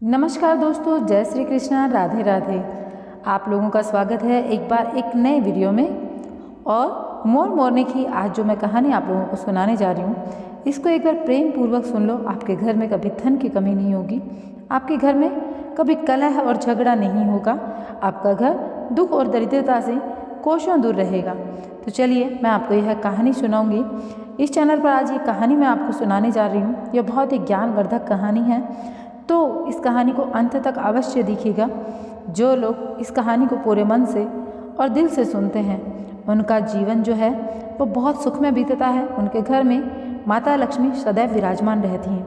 नमस्कार दोस्तों, जय श्री कृष्णा, राधे राधे। आप लोगों का स्वागत है एक बार एक नए वीडियो में। और मोर मोरनी की आज जो मैं कहानी आप लोगों को सुनाने जा रही हूँ, इसको एक बार प्रेम पूर्वक सुन लो। आपके घर में कभी धन की कमी नहीं होगी, आपके घर में कभी कलह और झगड़ा नहीं होगा, आपका घर दुख और दरिद्रता से कोसों दूर रहेगा। तो चलिए मैं आपको यह कहानी सुनाऊंगी। इस चैनल पर आज ये कहानी मैं आपको सुनाने जा रही हूँ। यह बहुत ही ज्ञानवर्धक कहानी है, तो इस कहानी को अंत तक अवश्य देखिएगा। जो लोग इस कहानी को पूरे मन से और दिल से सुनते हैं, उनका जीवन जो है वो बहुत सुख में बीतता है। उनके घर में माता लक्ष्मी सदैव विराजमान रहती हैं।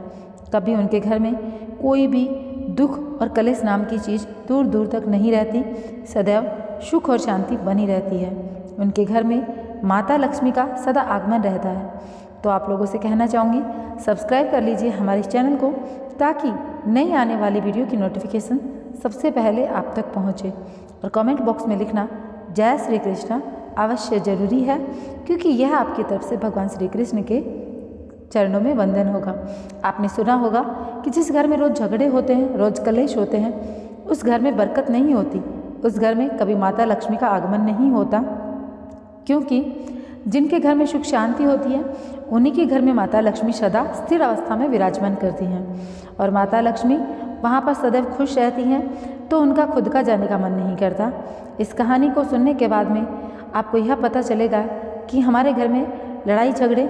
कभी उनके घर में कोई भी दुख और कलेश नाम की चीज़ दूर दूर तक नहीं रहती। सदैव सुख और शांति बनी रहती है। उनके घर में माता लक्ष्मी का सदा आगमन रहता है। तो आप लोगों से कहना चाहूँगी, सब्सक्राइब कर लीजिए हमारे इस चैनल को, ताकि नई आने वाली वीडियो की नोटिफिकेशन सबसे पहले आप तक पहुँचे। और कमेंट बॉक्स में लिखना जय श्री कृष्ण अवश्य जरूरी है, क्योंकि यह आपकी तरफ से भगवान श्री कृष्ण के चरणों में वंदन होगा। आपने सुना होगा कि जिस घर में रोज़ झगड़े होते हैं, रोज़ कलेश होते हैं, उस घर में बरकत नहीं होती, उस घर में कभी माता लक्ष्मी का आगमन नहीं होता। क्योंकि जिनके घर में सुख शांति होती है, उन्हीं के घर में माता लक्ष्मी सदा स्थिर अवस्था में विराजमान करती हैं। और माता लक्ष्मी वहाँ पर सदैव खुश रहती हैं, तो उनका खुद का जाने का मन नहीं करता। इस कहानी को सुनने के बाद में आपको यह पता चलेगा कि हमारे घर में लड़ाई झगड़े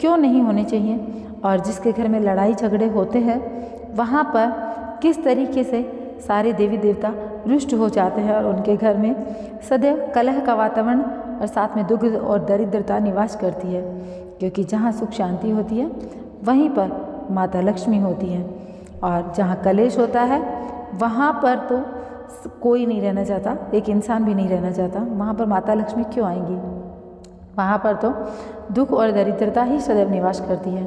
क्यों नहीं होने चाहिए, और जिसके घर में लड़ाई झगड़े होते हैं वहाँ पर किस तरीके से सारे देवी देवता रुष्ट हो जाते हैं, और उनके घर में सदैव कलह का वातावरण और साथ में दुख और दरिद्रता निवास करती है। क्योंकि जहाँ सुख शांति होती है, वहीं पर माता लक्ष्मी होती है। और जहाँ कलेश होता है, वहाँ पर तो कोई नहीं रहना चाहता, एक इंसान भी नहीं रहना चाहता। वहाँ पर माता लक्ष्मी क्यों आएंगी? वहाँ पर तो दुख और दरिद्रता ही सदैव निवास करती है।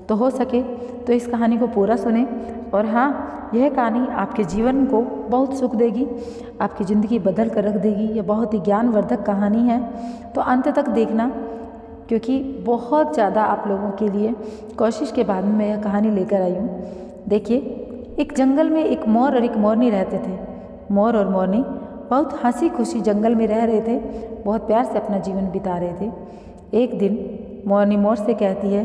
तो हो सके तो इस कहानी को पूरा सुने। और हाँ, यह कहानी आपके जीवन को बहुत सुख देगी, आपकी ज़िंदगी बदल कर रख देगी। यह बहुत ही ज्ञानवर्धक कहानी है, तो अंत तक देखना, क्योंकि बहुत ज़्यादा आप लोगों के लिए कोशिश के बाद में मैं यह कहानी लेकर आई हूँ। देखिए, एक जंगल में एक मोर और एक मोरनी रहते थे। मोर और मोरनी बहुत हंसी खुशी जंगल में रह रहे थे, बहुत प्यार से अपना जीवन बिता रहे थे। एक दिन मोरनी मोर से कहती है,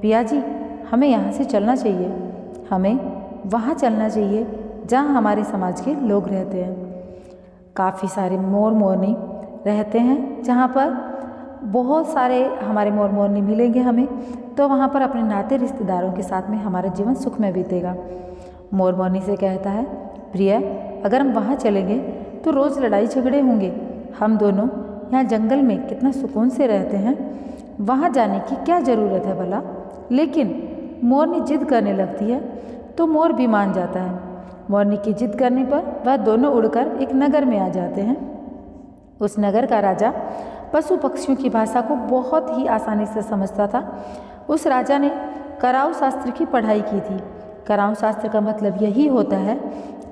पिया जी, हमें यहाँ से चलना चाहिए, हमें वहाँ चलना चाहिए जहाँ हमारे समाज के लोग रहते हैं। काफ़ी सारे मोर मोरनी रहते हैं, जहाँ पर बहुत सारे हमारे मोर मोरनी मिलेंगे हमें, तो वहाँ पर अपने नाते रिश्तेदारों के साथ में हमारा जीवन सुख में बीतेगा। मोर मोरनी से कहता है, प्रिया, अगर हम वहाँ चलेंगे तो रोज़ लड़ाई झगड़े होंगे। हम दोनों यहाँ जंगल में कितना सुकून से रहते हैं, वहाँ जाने की क्या ज़रूरत है भला? लेकिन मोरनी जिद करने लगती है, तो मोर भी मान जाता है। मोरनी की जिद करने पर वह दोनों उड़कर एक नगर में आ जाते हैं। उस नगर का राजा पशु पक्षियों की भाषा को बहुत ही आसानी से समझता था। उस राजा ने कराऊ शास्त्र की पढ़ाई की थी। कराऊ शास्त्र का मतलब यही होता है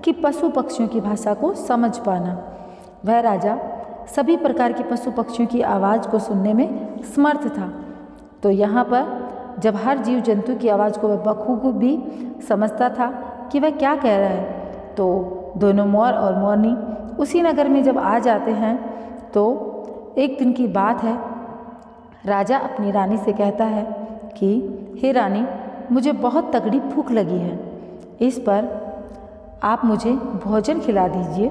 कि पशु पक्षियों की भाषा को समझ पाना। वह राजा सभी प्रकार के पशु पक्षियों की आवाज़ को सुनने में समर्थ था। तो यहाँ पर जब हर जीव जंतु की आवाज़ को वह बखूबी समझता था कि वह क्या कह रहा है, तो दोनों मोर और मोरनी उसी नगर में जब आ जाते हैं, तो एक दिन की बात है, राजा अपनी रानी से कहता है कि हे रानी, मुझे बहुत तगड़ी भूख लगी है, इस पर आप मुझे भोजन खिला दीजिए।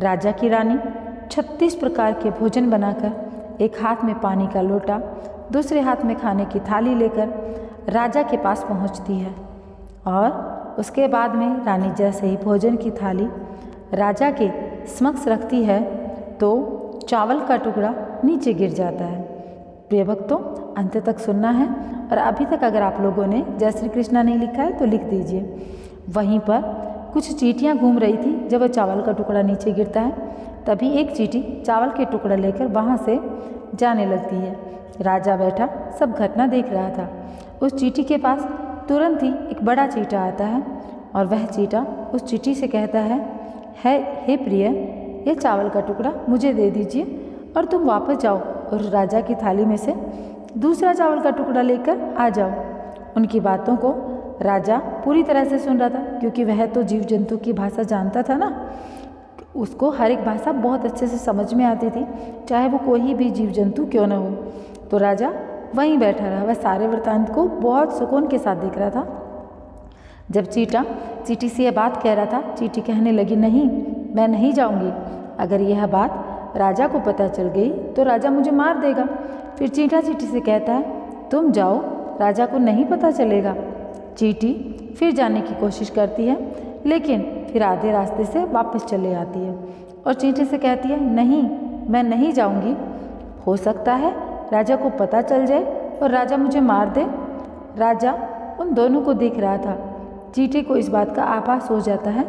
राजा की रानी 36 प्रकार के भोजन बनाकर एक हाथ में पानी का लोटा, दूसरे हाथ में खाने की थाली लेकर राजा के पास पहुंचती है। और उसके बाद में रानी जैसे ही भोजन की थाली राजा के समक्ष रखती है, तो चावल का टुकड़ा नीचे गिर जाता है। प्रिय भक्तों, अंत तक सुनना है। और अभी तक अगर आप लोगों ने जय श्री कृष्णा नहीं लिखा है तो लिख दीजिए। वहीं पर कुछ चींटियाँ घूम रही थी। जब वह चावल का टुकड़ा नीचे गिरता है, तभी एक चींटी चावल के टुकड़ा लेकर वहाँ से जाने लगती है। राजा बैठा सब घटना देख रहा था। उस चींटी के पास तुरंत ही एक बड़ा चींटा आता है, और वह चींटा उस चींटी से कहता है, हे प्रिय, यह चावल का टुकड़ा मुझे दे दीजिए और तुम वापस जाओ और राजा की थाली में से दूसरा चावल का टुकड़ा लेकर आ जाओ। उनकी बातों को राजा पूरी तरह से सुन रहा था, क्योंकि वह तो जीव जंतु की भाषा जानता था ना। उसको हर एक भाषा बहुत अच्छे से समझ में आती थी, चाहे वो कोई भी जीव जंतु क्यों ना हो। तो राजा वहीं बैठा रहा, वह सारे वृत्तांत को बहुत सुकून के साथ देख रहा था। जब चींटा चींटी से यह बात कह रहा था, चींटी कहने लगी, नहीं, मैं नहीं जाऊंगी। अगर यह बात राजा को पता चल गई तो राजा मुझे मार देगा। फिर चींटा चींटी से कहता है, तुम जाओ, राजा को नहीं पता चलेगा। चींटी फिर जाने की कोशिश करती है, लेकिन फिर आधे रास्ते से वापस चले आती है और चींटी से कहती है, नहीं, मैं नहीं जाऊंगी। हो सकता है राजा को पता चल जाए और राजा मुझे मार दे। राजा उन दोनों को देख रहा था। चींटी को इस बात का आभास हो जाता है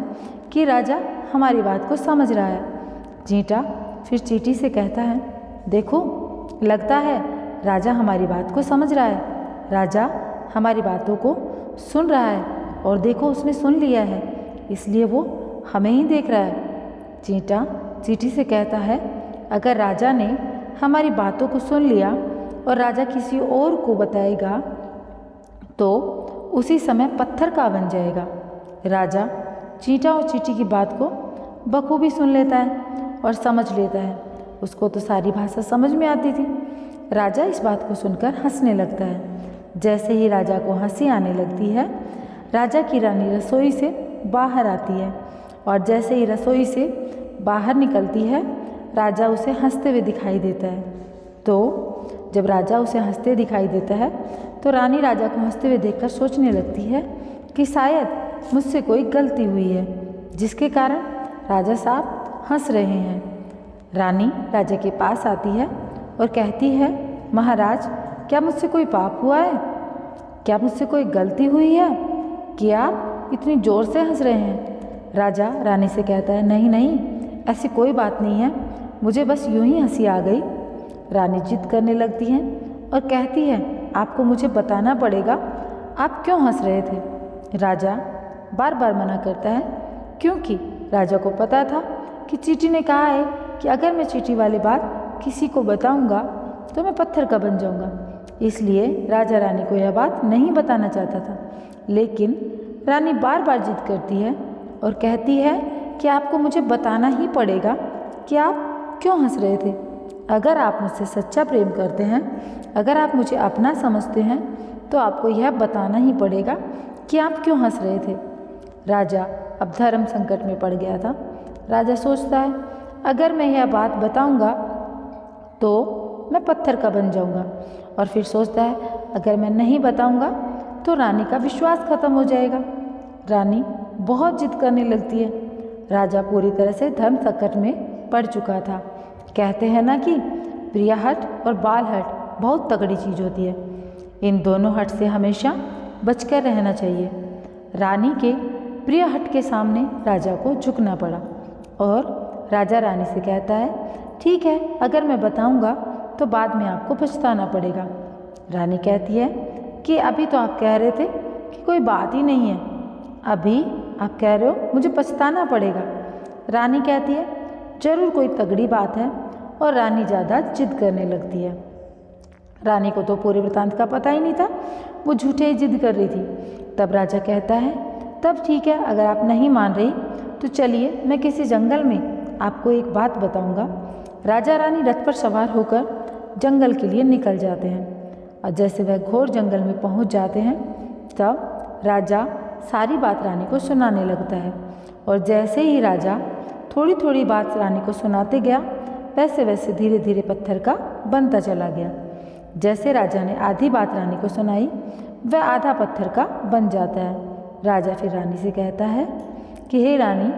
कि राजा हमारी बात को समझ रहा है। चींटा फिर चींटी से कहता है, देखो, लगता है राजा हमारी बात को समझ रहा है। राजा हमारी बातों को सुन रहा है और देखो, उसने सुन लिया है, इसलिए वो हमें ही देख रहा है। चींटा चींटी से कहता है, अगर राजा ने हमारी बातों को सुन लिया और राजा किसी और को बताएगा तो उसी समय पत्थर का बन जाएगा। राजा चींटा और चींटी की बात को बखूबी सुन लेता है और समझ लेता है। उसको तो सारी भाषा समझ में आती थी। राजा इस बात को सुनकर हंसने लगता है। जैसे ही राजा को हंसी आने लगती है, राजा की रानी रसोई से बाहर आती है और जैसे ही रसोई से बाहर निकलती है, राजा उसे हंसते हुए दिखाई देता है। तो जब राजा उसे हंसते दिखाई देता है तो रानी राजा को हंसते हुए देखकर सोचने लगती है कि शायद मुझसे कोई गलती हुई है, जिसके कारण राजा साहब हंस रहे हैं। रानी राजा के पास आती है और कहती है, महाराज, क्या मुझसे कोई पाप हुआ है? क्या मुझसे कोई गलती हुई है कि आप इतनी ज़ोर से हंस रहे हैं? राजा रानी से कहता है, नहीं नहीं, ऐसी कोई बात नहीं है, मुझे बस यूं ही हंसी आ गई। रानी जिद करने लगती है और कहती है, आपको मुझे बताना पड़ेगा, आप क्यों हंस रहे थे? राजा बार बार मना करता है, क्योंकि राजा को पता था कि चींटी ने कहा है कि अगर मैं चींटी वाली बात किसी को बताऊंगा तो मैं पत्थर का बन जाऊंगा। इसलिए राजा रानी को यह बात नहीं बताना चाहता था। लेकिन रानी बार बार जिद करती है और कहती है कि आपको मुझे बताना ही पड़ेगा कि आप क्यों हंस रहे थे। अगर आप मुझसे सच्चा प्रेम करते हैं, अगर आप मुझे अपना समझते हैं, तो आपको यह बताना ही पड़ेगा कि आप क्यों हंस रहे थे। राजा अब धर्म संकट में पड़ गया था। राजा सोचता है, अगर मैं यह बात बताऊंगा तो मैं पत्थर का बन जाऊंगा, और फिर सोचता है, अगर मैं नहीं बताऊंगा तो रानी का विश्वास खत्म हो जाएगा। रानी बहुत जिद करने लगती है। राजा पूरी तरह से धर्म संकट में पड़ चुका था। कहते हैं ना कि प्रिय हट और बाल हट बहुत तगड़ी चीज़ होती है। इन दोनों हट से हमेशा बचकर रहना चाहिए। रानी के प्रिय हट के सामने राजा को झुकना पड़ा और राजा रानी से कहता है, ठीक है, अगर मैं बताऊंगा तो बाद में आपको पछताना पड़ेगा। रानी कहती है कि अभी तो आप कह रहे थे कि कोई बात ही नहीं है, अभी आप कह रहे हो मुझे पछताना पड़ेगा। रानी कहती है, जरूर कोई तगड़ी बात है, और रानी ज़्यादा जिद करने लगती है। रानी को तो पूरे वृत्तांत का पता ही नहीं था, वो झूठे ही जिद कर रही थी। तब राजा कहता है, तब ठीक है, अगर आप नहीं मान रही तो चलिए मैं किसी जंगल में आपको एक बात बताऊंगा। राजा रानी रथ पर सवार होकर जंगल के लिए निकल जाते हैं, और जैसे वह घोर जंगल में पहुंच जाते हैं तब राजा सारी बात रानी को सुनाने लगता है। और जैसे ही राजा थोड़ी थोड़ी बात रानी को सुनाते गया, वैसे वैसे धीरे धीरे पत्थर का बनता चला गया। जैसे राजा ने आधी बात रानी को सुनाई, वह आधा पत्थर का बन जाता है। राजा फिर रानी से कहता है कि हे रानी,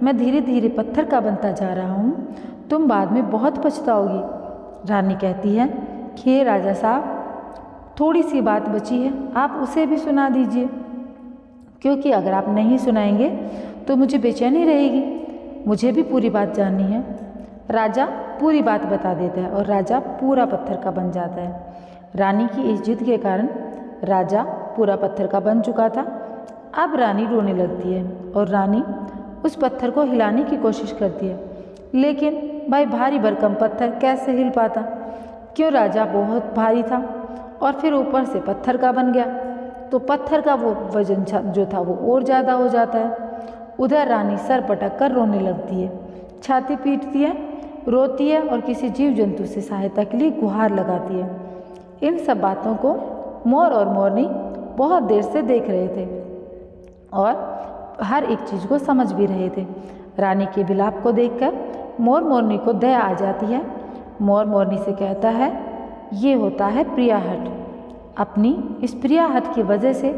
मैं धीरे धीरे पत्थर का बनता जा रहा हूँ, तुम बाद में बहुत पछताओगी। रानी कहती है कि हे राजा साहब, थोड़ी सी बात बची है, आप उसे भी सुना दीजिए, क्योंकि अगर आप नहीं सुनाएंगे तो मुझे बेचैनी रहेगी, मुझे भी पूरी बात जाननी है। राजा पूरी बात बता देता है और राजा पूरा पत्थर का बन जाता है। रानी की इस जिद के कारण राजा पूरा पत्थर का बन चुका था। अब रानी रोने लगती है और रानी उस पत्थर को हिलाने की कोशिश करती है, लेकिन भाई भारी भरकम पत्थर कैसे हिल पाता, क्यों राजा बहुत भारी था और फिर ऊपर से पत्थर का बन गया। तो पत्थर का वो वजन जो था वो और ज़्यादा हो जाता है। उधर रानी सर पटक कर रोने लगती है, छाती पीटती है, रोती है और किसी जीव जंतु से सहायता के लिए गुहार लगाती है। इन सब बातों को मोर और मोरनी बहुत देर से देख रहे थे और हर एक चीज़ को समझ भी रहे थे। रानी के विलाप को देखकर मोर मोरनी को दया आ जाती है। मोर मोरनी से कहता है, ये होता है प्रियाहट। अपनी इस प्रियाहट की वजह से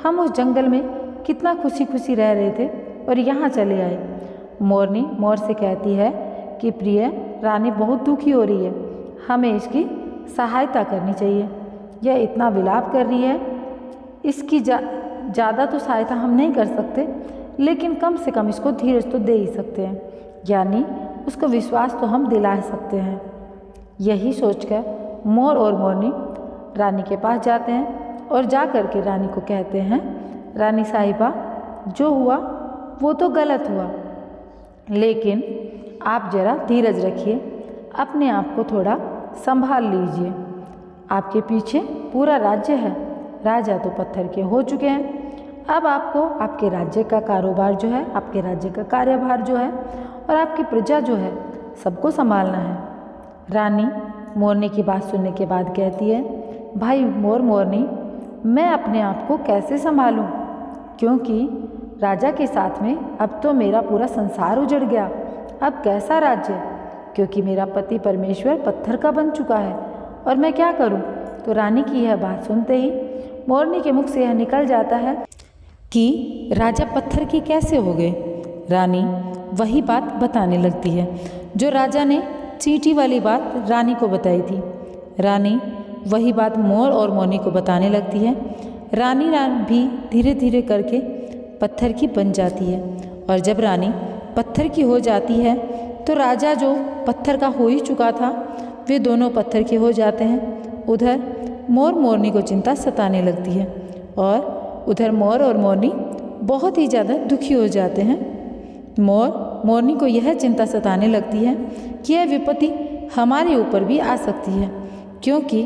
हम उस जंगल में कितना खुशी खुशी रह रहे थे और यहाँ चले आए। मोरनी मोर से कहती है कि प्रिय रानी बहुत दुखी हो रही है, हमें इसकी सहायता करनी चाहिए। यह इतना विलाप कर रही है, इसकी ज़्यादा तो सहायता हम नहीं कर सकते, लेकिन कम से कम इसको धीरज तो दे ही सकते हैं, यानी उसको विश्वास तो हम दिला सकते हैं। यही सोचकर मोर और मोरनी रानी के पास जाते हैं और जा कर के रानी को कहते हैं, रानी साहिबा, जो हुआ वो तो गलत हुआ, लेकिन आप जरा धीरज रखिए, अपने आप को थोड़ा संभाल लीजिए। आपके पीछे पूरा राज्य है, राजा तो पत्थर के हो चुके हैं, अब आपको आपके राज्य का कारोबार जो है, आपके राज्य का कार्यभार जो है और आपकी प्रजा जो है, सबको संभालना है। रानी मोरनी की बात सुनने के बाद कहती है, भाई मोर मोरनी, मैं अपने आप को कैसे संभालूं, क्योंकि राजा के साथ में अब तो मेरा पूरा संसार उजड़ गया। अब कैसा राज्य, क्योंकि मेरा पति परमेश्वर पत्थर का बन चुका है, और मैं क्या करूं। तो रानी की यह बात सुनते ही मोरनी के मुख से यह निकल जाता है कि राजा पत्थर के कैसे हो गए। रानी वही बात बताने लगती है जो राजा ने चींटी वाली बात रानी को बताई थी। रानी वही बात मोर और मोरनी को बताने लगती है। रानी भी धीरे धीरे करके पत्थर की बन जाती है, और जब रानी पत्थर की हो जाती है तो राजा जो पत्थर का हो ही चुका था, वे दोनों पत्थर के हो जाते हैं। उधर मोर मोरनी को चिंता सताने लगती है और उधर मोर और मोरनी बहुत ही ज़्यादा दुखी हो जाते हैं। मोर मोरनी को यह चिंता सताने लगती है कि यह विपत्ति हमारे ऊपर भी आ सकती है, क्योंकि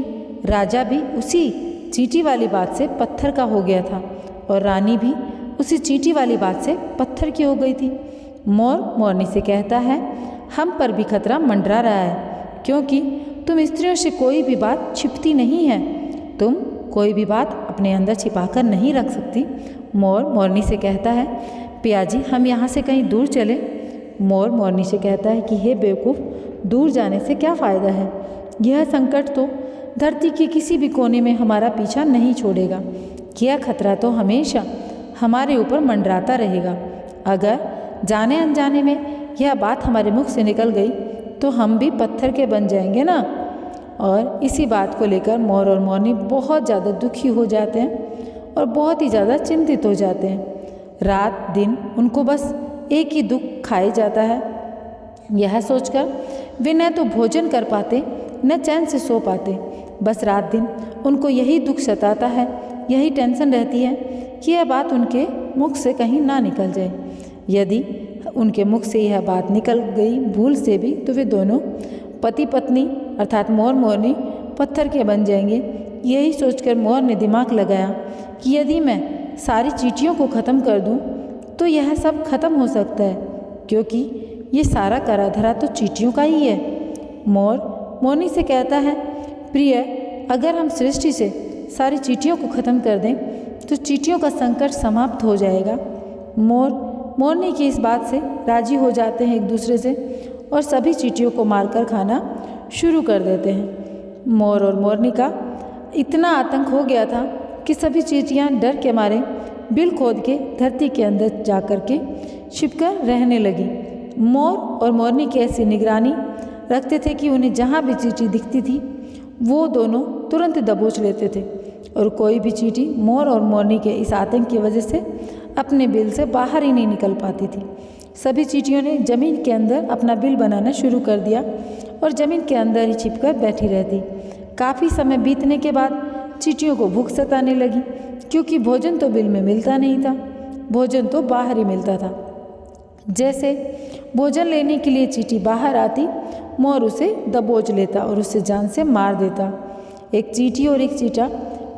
राजा भी उसी चींटी वाली बात से पत्थर का हो गया था और रानी भी उसी चींटी वाली बात से पत्थर की हो गई थी। मोर मोरनी से कहता है, हम पर भी खतरा मंडरा रहा है, क्योंकि तुम स्त्रियों से कोई भी बात छिपती नहीं है, तुम कोई भी बात अपने अंदर छिपाकर नहीं रख सकती। मोर मोरनी से कहता है, पियाजी हम यहाँ से कहीं दूर चले। मोर मोरनी से कहता है कि हे बेवकूफ़, दूर जाने से क्या फ़ायदा है, यह संकट तो धरती के किसी भी कोने में हमारा पीछा नहीं छोड़ेगा, यह खतरा तो हमेशा हमारे ऊपर मंडराता रहेगा। अगर जाने अनजाने में यह बात हमारे मुख से निकल गई तो हम भी पत्थर के बन जाएंगे ना। और इसी बात को लेकर मोर और मोरनी बहुत ज़्यादा दुखी हो जाते हैं और बहुत ही ज़्यादा चिंतित हो जाते हैं। रात दिन उनको बस एक ही दुख खाए जाता है। यह सोचकर वे न तो भोजन कर पाते न चैन से सो पाते। बस रात दिन उनको यही दुख सताता है, यही टेंशन रहती है कि यह बात उनके मुख से कहीं ना निकल जाए। यदि उनके मुख से यह बात निकल गई भूल से भी, तो वे दोनों पति पत्नी अर्थात मोर मोरनी पत्थर के बन जाएंगे। यही सोचकर मोर ने दिमाग लगाया कि यदि मैं सारी चींटियों को ख़त्म कर दूं तो यह सब खत्म हो सकता है, क्योंकि ये सारा करा धरा तो चींटियों का ही है। मोर मोरनी से कहता है, प्रिय, अगर हम सृष्टि से सारी चींटियों को ख़त्म कर दें तो चींटियों का संकट समाप्त हो जाएगा। मोर मोरनी की इस बात से राजी हो जाते हैं एक दूसरे से और सभी चींटियों को मारकर खाना शुरू कर देते हैं। मोर और मोरनी का इतना आतंक हो गया था कि सभी चींटियां डर के मारे बिल खोद के धरती के अंदर जा कर के छिपकर रहने लगी। मोर और मोरनी की ऐसी निगरानी रखते थे कि उन्हें जहाँ भी चींटी दिखती थी वो दोनों तुरंत दबोच लेते थे, और कोई भी चींटी मोर और मोरनी के इस आतंक की वजह से अपने बिल से बाहर ही नहीं निकल पाती थी। सभी चींटियों ने ज़मीन के अंदर अपना बिल बनाना शुरू कर दिया और ज़मीन के अंदर ही छिपकर बैठी रहती। काफ़ी समय बीतने के बाद चींटियों को भूख सताने लगी, क्योंकि भोजन तो बिल में मिलता नहीं था, भोजन तो बाहर ही मिलता था। जैसे भोजन लेने के लिए चींटी बाहर आती, मोर उसे दबोच लेता और उसे जान से मार देता। एक चींटी और एक चींटा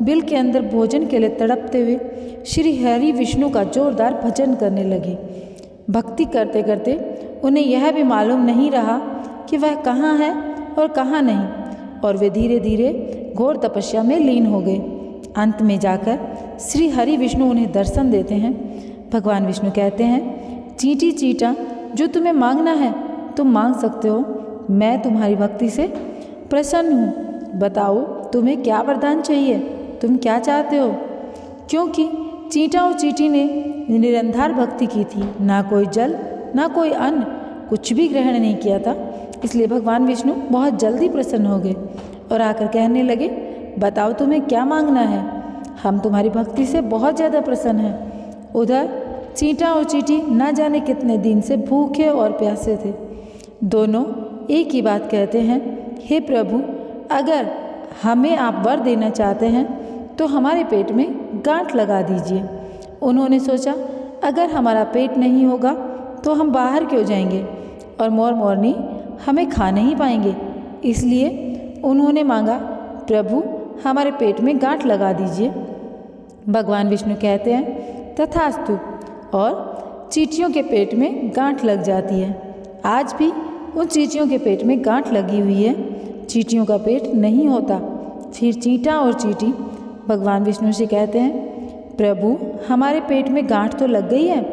बिल के अंदर भोजन के लिए तड़पते हुए श्री हरि विष्णु का जोरदार भजन करने लगे। भक्ति करते करते उन्हें यह भी मालूम नहीं रहा कि वह कहाँ है और कहाँ नहीं, और वे धीरे धीरे घोर तपस्या में लीन हो गए। अंत में जाकर श्री हरि विष्णु उन्हें दर्शन देते हैं। भगवान विष्णु कहते हैं, चींटी चींटा, जो तुम्हें मांगना है तुम मांग सकते हो। मैं तुम्हारी भक्ति से प्रसन्न हूँ। बताओ तुम्हें क्या वरदान चाहिए, तुम क्या चाहते हो? क्योंकि चींटा और चींटी ने निरंधार भक्ति की थी, ना कोई जल ना कोई अन्न, कुछ भी ग्रहण नहीं किया था, इसलिए भगवान विष्णु बहुत जल्दी प्रसन्न हो गए और आकर कहने लगे, बताओ तुम्हें क्या मांगना है, हम तुम्हारी भक्ति से बहुत ज़्यादा प्रसन्न हैं। उधर चींटा और चींटी न जाने कितने दिन से भूखे और प्यासे थे। दोनों एक ही बात कहते हैं, हे प्रभु, अगर हमें आप वर देना चाहते हैं तो हमारे पेट में गांठ लगा दीजिए। उन्होंने सोचा, अगर हमारा पेट नहीं होगा तो हम बाहर क्यों जाएंगे और मोर मोरनी हमें खा नहीं पाएंगे। इसलिए उन्होंने मांगा, प्रभु हमारे पेट में गांठ लगा दीजिए। भगवान विष्णु कहते हैं, तथास्तु, और चींटियों के पेट में गांठ लग जाती है। आज भी उन चींटियों के पेट में गांठ लगी हुई है, चींटियों का पेट नहीं होता। फिर चींटा और चींटी भगवान विष्णु से कहते हैं, प्रभु हमारे पेट में गांठ तो लग गई है,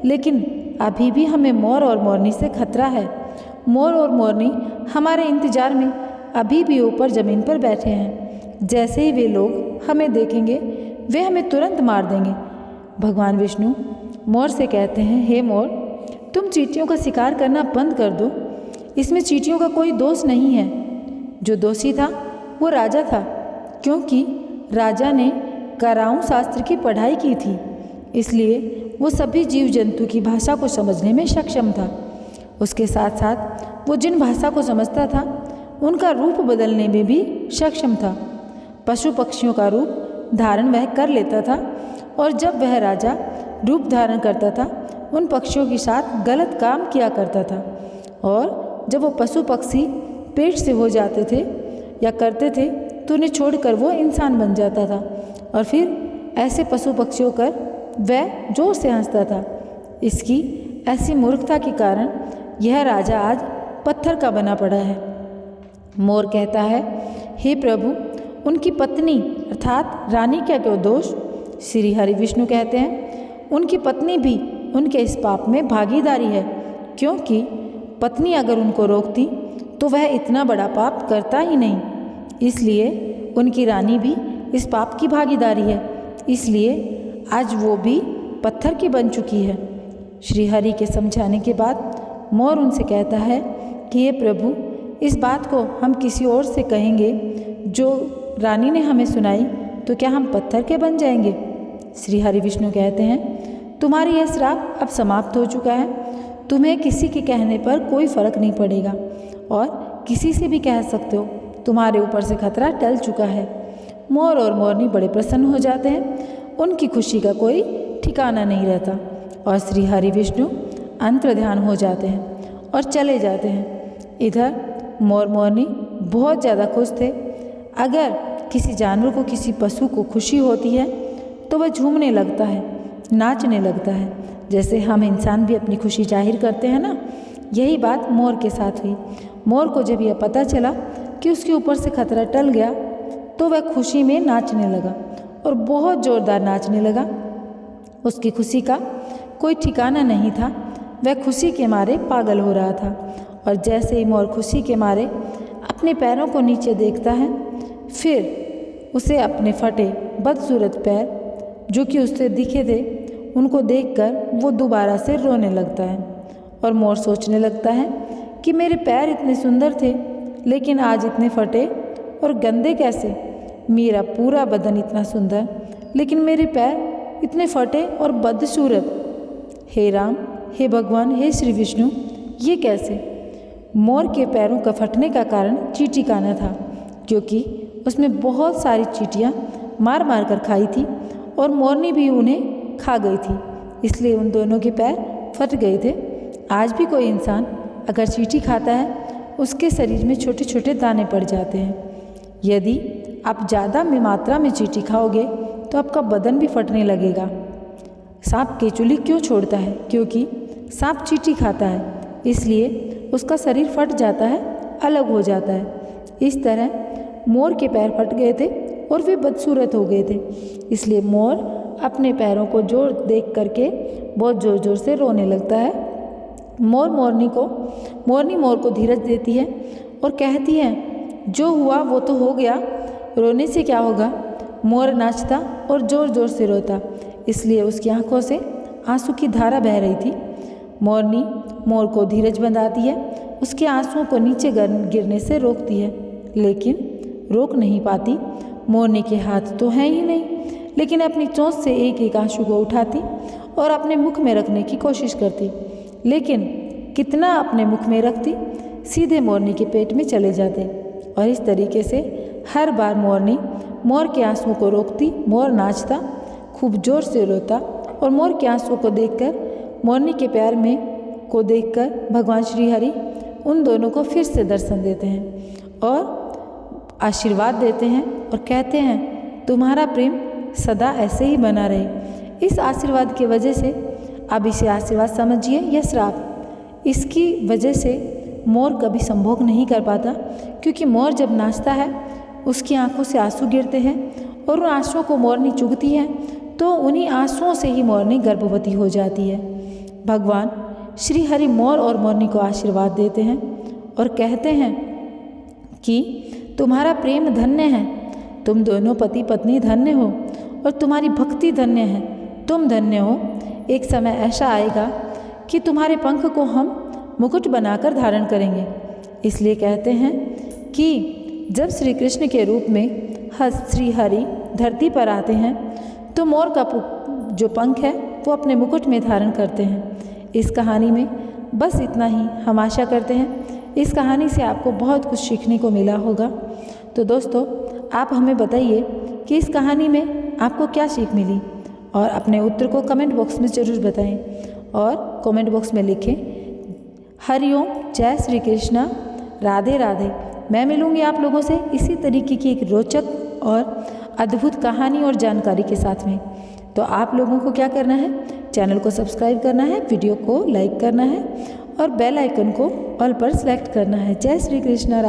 लेकिन अभी भी हमें मोर और मोरनी से खतरा है। मोर और मोरनी हमारे इंतजार में अभी भी ऊपर ज़मीन पर बैठे हैं। जैसे ही वे लोग हमें देखेंगे वे हमें तुरंत मार देंगे। भगवान विष्णु मोर से कहते हैं, हे मोर, तुम चींटियों का शिकार करना बंद कर दो। इसमें चींटियों का कोई दोष नहीं है। जो दोषी था वो राजा था, क्योंकि राजा ने कराऊ शास्त्र की पढ़ाई की थी, इसलिए वो सभी जीव जंतु की भाषा को समझने में सक्षम था। उसके साथ साथ वो जिन भाषा को समझता था उनका रूप बदलने में भी सक्षम था। पशु पक्षियों का रूप धारण वह कर लेता था, और जब वह राजा रूप धारण करता था उन पक्षियों के साथ गलत काम किया करता था, और जब वो पशु पक्षी पेट से हो जाते थे या करते थे तो उन्हें छोड़कर वो इंसान बन जाता था, और फिर ऐसे पशु पक्षियों कर वह जोर से हंसता था। इसकी ऐसी मूर्खता के कारण यह राजा आज पत्थर का बना पड़ा है। मोर कहता है, हे प्रभु, उनकी पत्नी अर्थात रानी का क्यों दोष? श्री हरि विष्णु कहते हैं, उनकी पत्नी भी उनके इस पाप में भागीदारी है, क्योंकि पत्नी अगर उनको रोकती तो वह इतना बड़ा पाप करता ही नहीं। इसलिए उनकी रानी भी इस पाप की भागीदारी है, इसलिए आज वो भी पत्थर की बन चुकी है। श्री हरि के समझाने के बाद मोर उनसे कहता है कि हे प्रभु, इस बात को हम किसी और से कहेंगे जो रानी ने हमें सुनाई तो क्या हम पत्थर के बन जाएंगे? श्री हरि विष्णु कहते हैं, तुम्हारी यह श्राप अब समाप्त हो चुका है। तुम्हें किसी के कहने पर कोई फर्क नहीं पड़ेगा और किसी से भी कह सकते हो। तुम्हारे ऊपर से खतरा टल चुका है। मोर और मोरनी बड़े प्रसन्न हो जाते हैं। उनकी खुशी का कोई ठिकाना नहीं रहता और श्री हरि विष्णु अंतर्ध्यान हो जाते हैं और चले जाते हैं। इधर मोर मोरनी बहुत ज़्यादा खुश थे। अगर किसी जानवर को, किसी पशु को खुशी होती है तो वह झूमने लगता है, नाचने लगता है, जैसे हम इंसान भी अपनी खुशी जाहिर करते हैं ना। यही बात मोर के साथ हुई। मोर को जब यह पता चला कि उसके ऊपर से खतरा टल गया तो वह खुशी में नाचने लगा और बहुत ज़ोरदार नाचने लगा। उसकी खुशी का कोई ठिकाना नहीं था। वह खुशी के मारे पागल हो रहा था और जैसे ही मोर खुशी के मारे अपने पैरों को नीचे देखता है, फिर उसे अपने फटे बदसूरत पैर जो कि उससे दिखे थे उनको देखकर वो दोबारा से रोने लगता है। और मोर सोचने लगता है कि मेरे पैर इतने सुंदर थे लेकिन आज इतने फटे और गंदे कैसे? मेरा पूरा बदन इतना सुंदर लेकिन मेरे पैर इतने फटे और बदसूरत। हे राम, हे भगवान, हे श्री विष्णु, ये कैसे? मोर के पैरों का फटने का कारण चींटी खाना था, क्योंकि उसमें बहुत सारी चींटियाँ मार मार कर खाई थी और मोरनी भी उन्हें खा गई थी, इसलिए उन दोनों के पैर फट गए थे। आज भी कोई इंसान अगर चींटी खाता है उसके शरीर में छोटे छोटे दाने पड़ जाते हैं। यदि आप ज़्यादा मात्रा में चींटी खाओगे तो आपका बदन भी फटने लगेगा। सांप केचुली क्यों छोड़ता है? क्योंकि सांप चींटी खाता है, इसलिए उसका शरीर फट जाता है, अलग हो जाता है। इस तरह मोर के पैर फट गए थे और वे बदसूरत हो गए थे, इसलिए मोर अपने पैरों को जोर देख करके बहुत ज़ोर ज़ोर से रोने लगता है। मोरनी मोर को धीरज देती है और कहती है, जो हुआ वो तो हो गया, रोने से क्या होगा। मोर नाचता और ज़ोर ज़ोर से रोता, इसलिए उसकी आंखों से आंसू की धारा बह रही थी। मोरनी मोर को धीरज बंधाती है, उसके आंसुओं को नीचे गिरने से रोकती है, लेकिन रोक नहीं पाती। मोरनी के हाथ तो हैं ही नहीं, लेकिन अपनी चोंच से एक एक आंसू को उठाती और अपने मुख में रखने की कोशिश करती, लेकिन कितना अपने मुख में रखती, सीधे मोरनी के पेट में चले जाते। और इस तरीके से हर बार मोरनी मोर के आंसुओं को रोकती। मोर नाचता, खूब जोर से रोता और मोर के आंसुओं को देखकर, मोरनी के प्यार में को देखकर भगवान श्री हरि उन दोनों को फिर से दर्शन देते हैं और आशीर्वाद देते हैं और कहते हैं, तुम्हारा प्रेम सदा ऐसे ही बना रहे। इस आशीर्वाद की वजह से, अब इसे आशीर्वाद समझिए या श्राप, इसकी वजह से मोर कभी संभोग नहीं कर पाता, क्योंकि मोर जब नाचता है उसकी आंखों से आंसू गिरते हैं और उन आंसुओं को मोरनी चुगती है, तो उन्हीं आंसुओं से ही मोरनी गर्भवती हो जाती है। भगवान श्री हरि मोर और मोरनी को आशीर्वाद देते हैं और कहते हैं कि तुम्हारा प्रेम धन्य है, तुम दोनों पति पत्नी धन्य हो और तुम्हारी भक्ति धन्य है, तुम धन्य हो। एक समय ऐसा आएगा कि तुम्हारे पंख को हम मुकुट बनाकर धारण करेंगे। इसलिए कहते हैं कि जब श्री कृष्ण के रूप में श्री हरि धरती पर आते हैं तो मोर का जो पंख है वो अपने मुकुट में धारण करते हैं। इस कहानी में बस इतना ही। हम आशा करते हैं इस कहानी से आपको बहुत कुछ सीखने को मिला होगा। तो दोस्तों, आप हमें बताइए कि इस कहानी में आपको क्या सीख मिली, और अपने उत्तर को कमेंट बॉक्स में ज़रूर बताएं और कमेंट बॉक्स में लिखें हरिओम, जय श्री कृष्णा, राधे राधे। मैं मिलूँगी आप लोगों से इसी तरीके की एक रोचक और अद्भुत कहानी और जानकारी के साथ में। तो आप लोगों को क्या करना है, चैनल को सब्सक्राइब करना है, वीडियो को लाइक करना है और बेल आइकन को ऑल पर सेलेक्ट करना है। जय श्री कृष्णा।